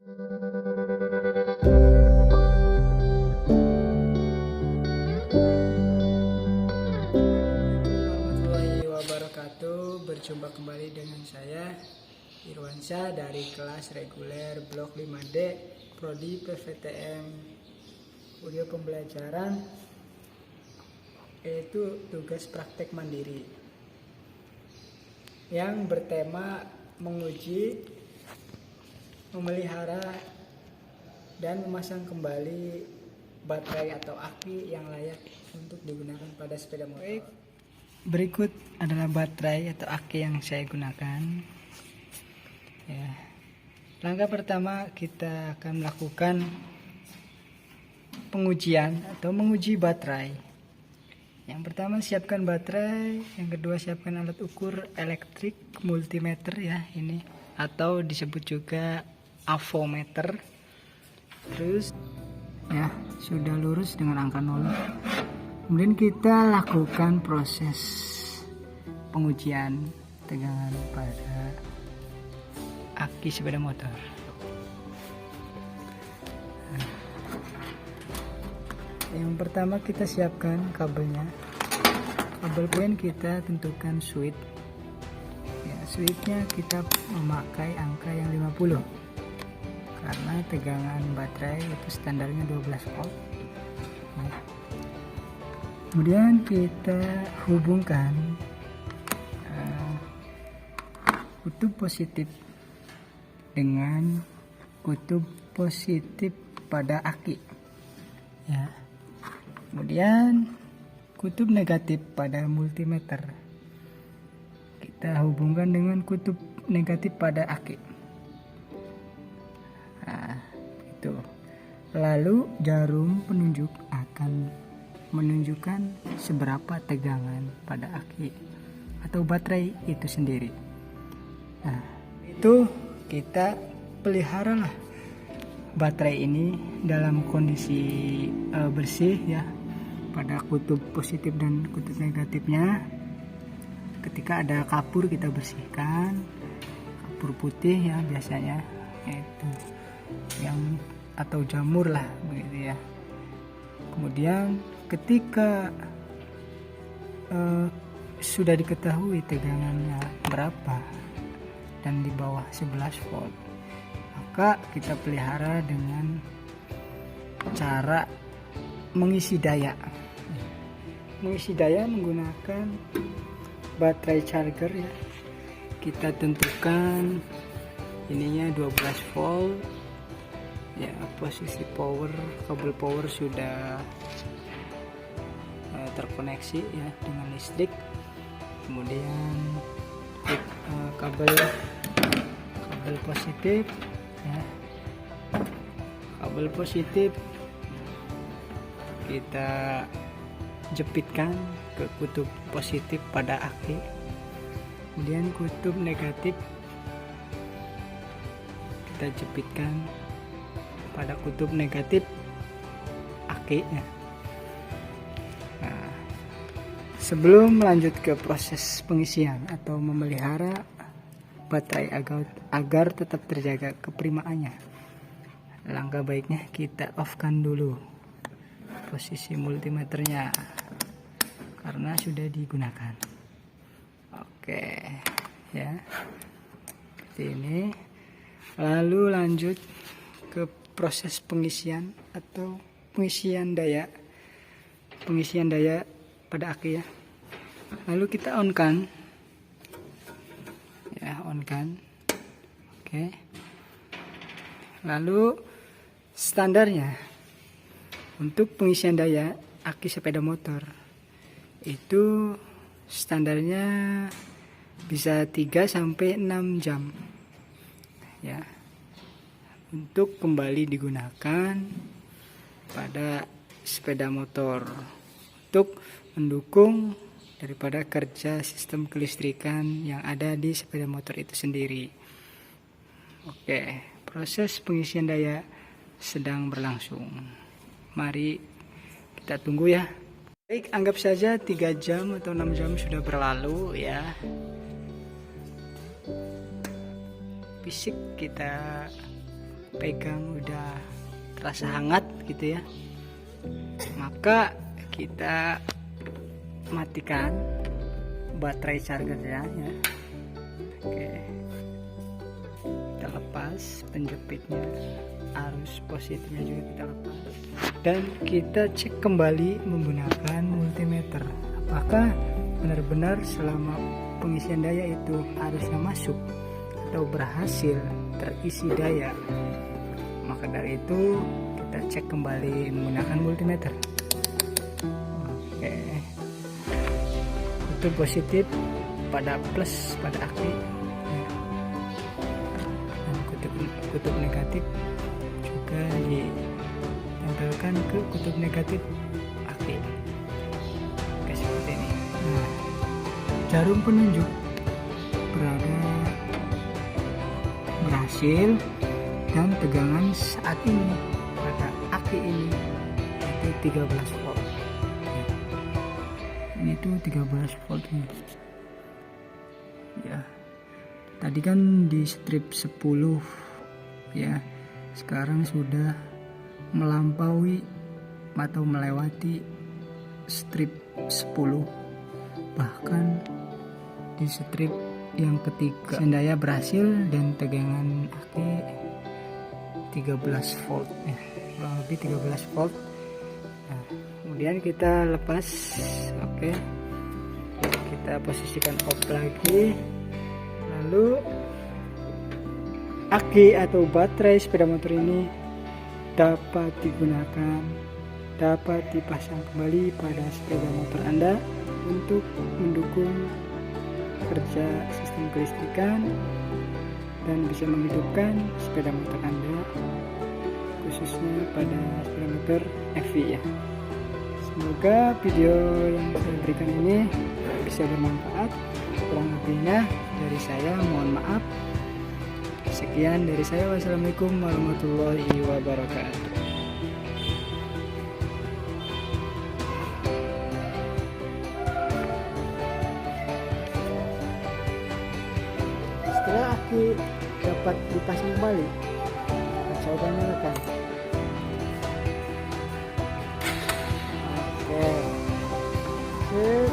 Warahmatullahi wabarakatuh. Berjumpa kembali dengan saya Irwansyah dari kelas reguler blok 5D Prodi PVTM. Audio pembelajaran yaitu tugas praktek mandiri yang bertema menguji, memelihara, dan memasang kembali baterai atau aki yang layak untuk digunakan pada sepeda motor. Berikut adalah baterai atau aki yang saya gunakan. Ya. Langkah pertama kita akan melakukan pengujian atau menguji baterai. Yang pertama siapkan baterai, yang kedua siapkan alat ukur elektrik multimeter ya ini, atau disebut juga avometer. Terus ya sudah lurus dengan angka 0. Kemudian kita lakukan proses pengujian tegangan pada aki sepeda motor. Yang pertama kita siapkan kabelnya. Kabel pun kita tentukan switch. Ya, switchnya kita memakai angka yang 50. Karena tegangan baterai itu standarnya 12 volt. Nah, kemudian kita hubungkan kutub positif dengan kutub positif pada aki. Ya. Kemudian kutub negatif pada multimeter kita hubungkan dengan kutub negatif pada aki. Nah, itu. Lalu jarum penunjuk akan menunjukkan seberapa tegangan pada aki atau baterai itu sendiri. Nah, itu kita peliharalah baterai ini dalam kondisi bersih ya, pada kutub positif dan kutub negatifnya. Ketika ada kapur kita bersihkan, kapur putih ya biasanya itu yang atau jamur lah begitu ya. Kemudian ketika sudah diketahui tegangannya berapa dan di bawah 11 volt, maka kita pelihara dengan cara mengisi daya. Mengisi daya menggunakan baterai charger ya. Kita tentukan ininya 12 volt. Ya, posisi power, kabel power sudah terkoneksi ya dengan listrik. Kemudian kabel positif ya. Kabel positif kita jepitkan ke kutub positif pada aki. Kemudian kutub negatif kita jepitkan pada kutub negatif aki ya. Nah, sebelum lanjut ke proses pengisian atau memelihara baterai agar tetap terjaga keprimaannya, langkah baiknya kita off-kan dulu posisi multimeternya karena sudah digunakan. Oke ya, seperti ini. Lalu lanjut ke proses pengisian atau pengisian daya pada aki ya. Lalu kita on kan ya, on kan. Oke. Lalu standarnya untuk pengisian daya aki sepeda motor itu standarnya bisa 3 sampai 6 jam ya, untuk kembali digunakan pada sepeda motor untuk mendukung daripada kerja sistem kelistrikan yang ada di sepeda motor itu sendiri. Oke, proses pengisian daya sedang berlangsung. Mari kita tunggu ya. Baik, anggap saja 3 jam atau 6 jam sudah berlalu ya. Fisik kita pegang udah terasa hangat gitu ya, maka kita matikan baterai chargernya ya. Oke, kita lepas penjepitnya, arus positifnya juga kita lepas, dan kita cek kembali menggunakan multimeter apakah benar-benar selama pengisian daya itu arusnya masuk atau berhasil terisi daya. Maka dari itu kita cek kembali menggunakan multimeter. Oke, kutub positif pada plus pada aki ya. Dan kutub negatif juga ditempelkan ke kutub negatif aki. Oke, seperti ini. Nah, jarum penunjuk berhasil dan tegangan saat ini pada aki ini itu 13 volt. Ini tuh 13 volt nih. Ya. Tadi kan di strip 10 ya. Sekarang sudah melampaui atau melewati strip 10. Bahkan di strip yang ketiga daya berhasil dan tegangan aki 13 volt ya, kurang lebih 13 volt. Nah, kemudian kita lepas. Oke, kita posisikan off lagi, lalu aki atau baterai sepeda motor ini dapat digunakan, dapat dipasang kembali pada sepeda motor Anda untuk mendukung kerja sistem kelistrikan dan bisa menghidupkan sepeda motor Anda, khususnya pada sepeda motor EV ya. Semoga video yang saya berikan ini bisa bermanfaat. Kurang lebihnya dari saya mohon maaf. Sekian dari saya, wassalamualaikum warahmatullahi wabarakatuh. Setelah aki dapat dipasang kembali, kita coba nyalakan. Oke.